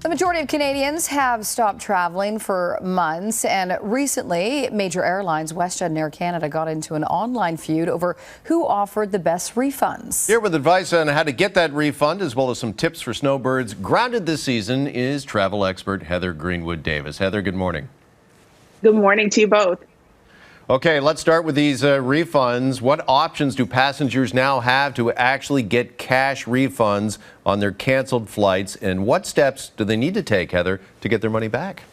The majority of Canadians have stopped traveling for months, and recently, major airlines WestJet and Air Canada got into an online feud over who offered the best refunds. Here with advice on how to get that refund, as well as some tips for snowbirds grounded this season, is travel expert Heather Greenwood-Davis. Heather, good morning. Good morning to you both. Okay, let's start with these refunds. What options do passengers now have to actually get cash refunds on their canceled flights, and what steps do they need to take, Heather, to get their money back?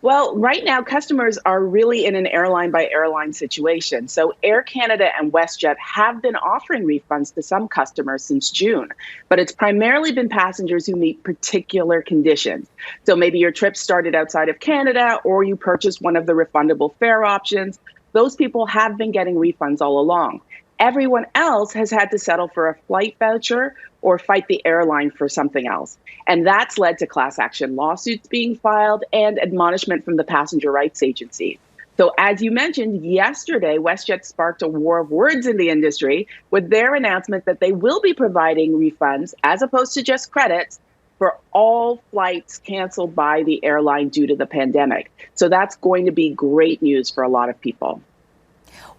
Well, right now, customers are really in an airline by airline situation. So Air Canada and WestJet have been offering refunds to some customers since June, but it's primarily been passengers who meet particular conditions. So maybe your trip started outside of Canada, or you purchased one of the refundable fare options. Those people have been getting refunds all along. Everyone else has had to settle for a flight voucher or fight the airline for something else. And that's led to class action lawsuits being filed and admonishment from the passenger rights agency. So as you mentioned, yesterday, WestJet sparked a war of words in the industry with their announcement that they will be providing refunds, as opposed to just credits, for all flights canceled by the airline due to the pandemic. So that's going to be great news for a lot of people.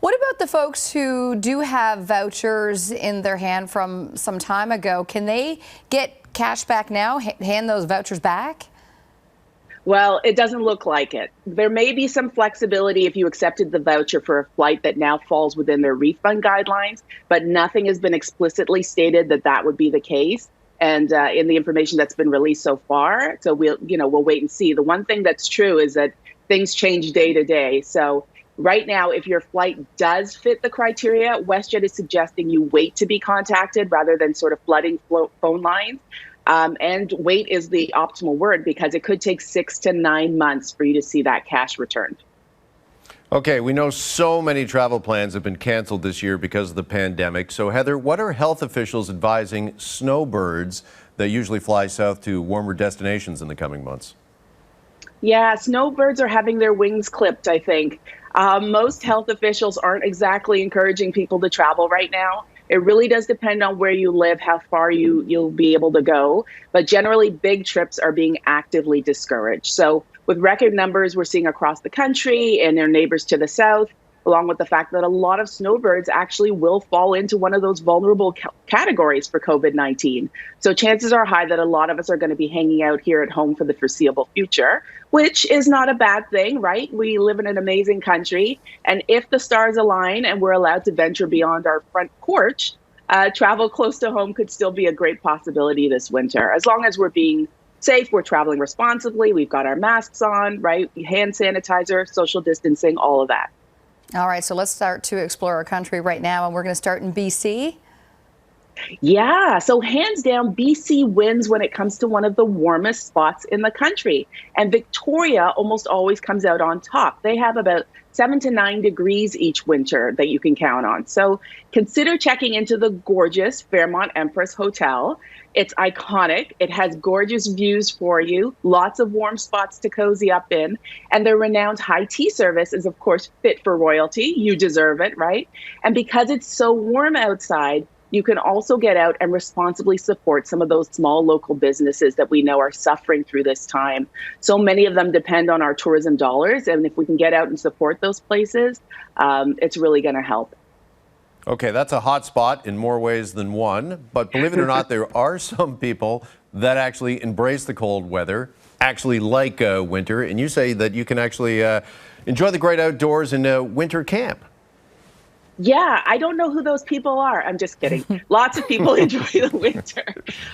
What about the folks who do have vouchers in their hand from some time ago? Can they get cash back now, hand those vouchers back? Well, it doesn't look like it. There may be some flexibility if you accepted the voucher for a flight that now falls within their refund guidelines, but nothing has been explicitly stated that that would be the case. And in the information that's been released so far, so we'll wait and see. The one thing that's true is that things change day to day. So right now, if your flight does fit the criteria, WestJet is suggesting you wait to be contacted rather than sort of flooding phone lines. And wait is the optimal word, because it could take 6 to 9 months for you to see that cash returned. Okay, we know so many travel plans have been canceled this year because of the pandemic. So, Heather, what are health officials advising snowbirds that usually fly south to warmer destinations in the coming months? Yeah, snowbirds are having their wings clipped, I think. Most health officials aren't exactly encouraging people to travel right now. It really does depend on where you live, how far you'll be able to go. But generally, big trips are being actively discouraged. So with record numbers we're seeing across the country and their neighbors to the south, along with the fact that a lot of snowbirds actually will fall into one of those vulnerable categories for COVID-19. So chances are high that a lot of us are going to be hanging out here at home for the foreseeable future, which is not a bad thing, right? We live in an amazing country. And if the stars align and we're allowed to venture beyond our front porch, travel close to home could still be a great possibility this winter. As long as we're being safe, we're traveling responsibly, we've got our masks on, right? Hand sanitizer, social distancing, all of that. All right, so let's start to explore our country right now, and we're going to start in BC. Yeah, so hands down, BC wins when it comes to one of the warmest spots in the country. And Victoria almost always comes out on top. They have about 7 to 9 degrees each winter that you can count on. So consider checking into the gorgeous Fairmont Empress Hotel. It's iconic. It has gorgeous views for you, lots of warm spots to cozy up in, and their renowned high tea service is, of course, fit for royalty. You deserve it, right? And because it's so warm outside, you can also get out and responsibly support some of those small local businesses that we know are suffering through this time. So many of them depend on our tourism dollars, and if we can get out and support those places, it's really going to help. Okay, that's a hot spot in more ways than one, but believe it or not, there are some people that actually embrace the cold weather, actually like winter, and you say that you can actually enjoy the great outdoors in winter camp. Yeah, I don't know who those people are. I'm just kidding. Lots of people enjoy the winter.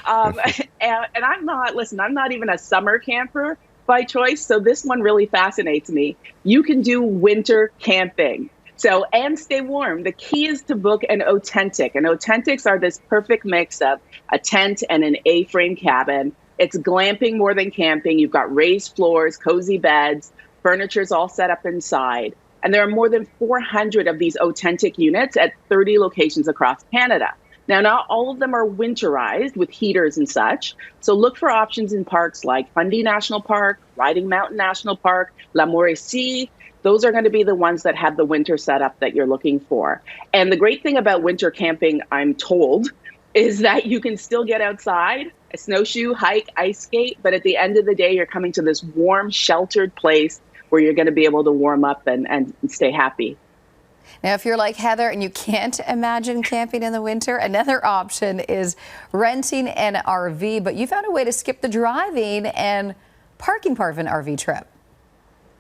And I'm not even a summer camper by choice, so this one really fascinates me. You can do winter camping. So, and stay warm. The key is to book an authentic. And authentics are this perfect mix of a tent and an A-frame cabin. It's glamping more than camping. You've got raised floors, cozy beds, furniture's all set up inside. And there are more than 400 of these authentic units at 30 locations across Canada. Now, not all of them are winterized with heaters and such. So look for options in parks like Fundy National Park, Riding Mountain National Park, La Mauricie. Those are going to be the ones that have the winter setup that you're looking for. And the great thing about winter camping, I'm told, is that you can still get outside, a snowshoe, hike, ice skate, but at the end of the day, you're coming to this warm, sheltered place where you're going to be able to warm up and stay happy. Now, if you're like Heather and you can't imagine camping in the winter, another option is renting an RV, but you found a way to skip the driving and parking part of an RV trip.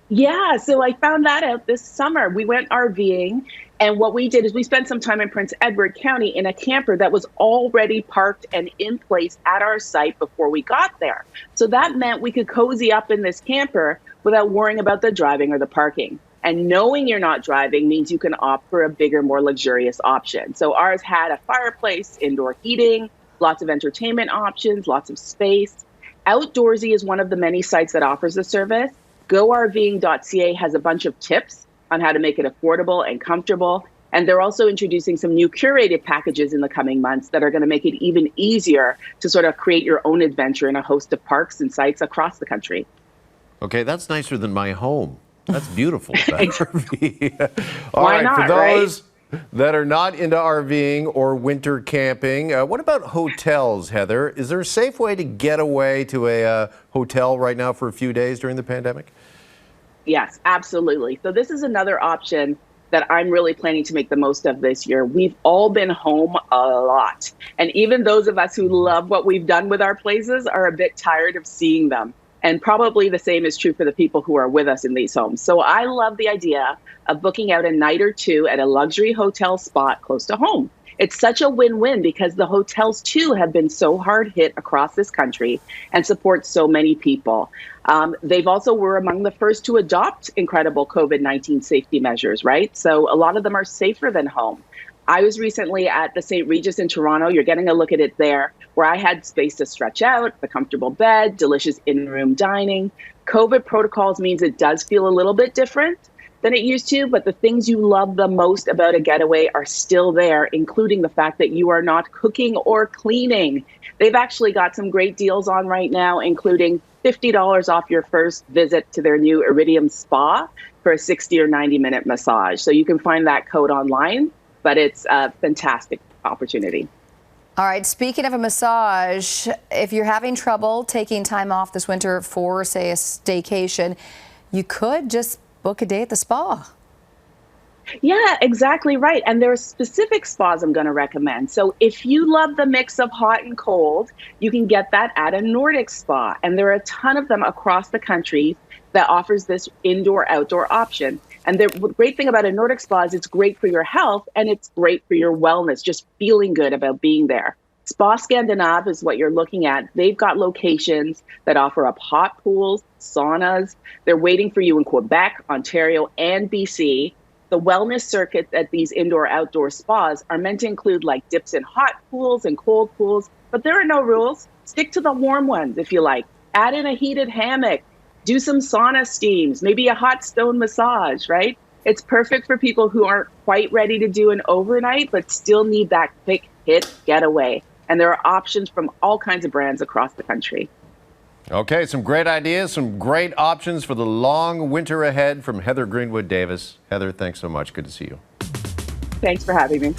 Yeah, so I found that out this summer. We went RVing, and what we did is we spent some time in Prince Edward County in a camper that was already parked and in place at our site before we got there. So that meant we could cozy up in this camper without worrying about the driving or the parking. And knowing you're not driving means you can opt for a bigger, more luxurious option. So ours had a fireplace, indoor heating, lots of entertainment options, lots of space. Outdoorsy is one of the many sites that offers the service. GoRVing.ca has a bunch of tips on how to make it affordable and comfortable. And they're also introducing some new curated packages in the coming months that are going to make it even easier to sort of create your own adventure in a host of parks and sites across the country. Okay, that's nicer than my home. That's beautiful. That RV. All Why right, not, for those that are not into RVing or winter camping, what about hotels, Heather? Is there a safe way to get away to a hotel right now for a few days during the pandemic? Yes, absolutely. So this is another option that I'm really planning to make the most of this year. We've all been home a lot. And even those of us who love what we've done with our places are a bit tired of seeing them. And probably the same is true for the people who are with us in these homes. So I love the idea of booking out a night or two at a luxury hotel spot close to home. It's such a win-win because the hotels, too, have been so hard hit across this country and support so many people. They've also were among the first to adopt incredible COVID-19 safety measures, right? So a lot of them are safer than home. I was recently at the St. Regis in Toronto. You're getting a look at it there, where I had space to stretch out, a comfortable bed, delicious in-room dining. COVID protocols means it does feel a little bit different than it used to, but the things you love the most about a getaway are still there, including the fact that you are not cooking or cleaning. They've actually got some great deals on right now, including $50 off your first visit to their new Iridium Spa for a 60 or 90-minute massage. So you can find that code online, but it's a fantastic opportunity. All right, speaking of a massage, if you're having trouble taking time off this winter for, say, a staycation, you could just book a day at the spa. Yeah, exactly right. And there are specific spas I'm going to recommend. So if you love the mix of hot and cold, you can get that at a Nordic spa. And there are a ton of them across the country that offers this indoor-outdoor option. And the great thing about a Nordic spa is it's great for your health and it's great for your wellness, just feeling good about being there. Spa Scandinave is what you're looking at. They've got locations that offer up hot pools, saunas. They're waiting for you in Quebec, Ontario, and BC. The wellness circuits at these indoor-outdoor spas are meant to include like dips in hot pools and cold pools, but there are no rules. Stick to the warm ones if you like. Add in a heated hammock. Do some sauna steams, maybe a hot stone massage, right? It's perfect for people who aren't quite ready to do an overnight, but still need that quick hit getaway. And there are options from all kinds of brands across the country. Okay, some great ideas, some great options for the long winter ahead from Heather Greenwood Davis. Heather, thanks so much. Good to see you. Thanks for having me.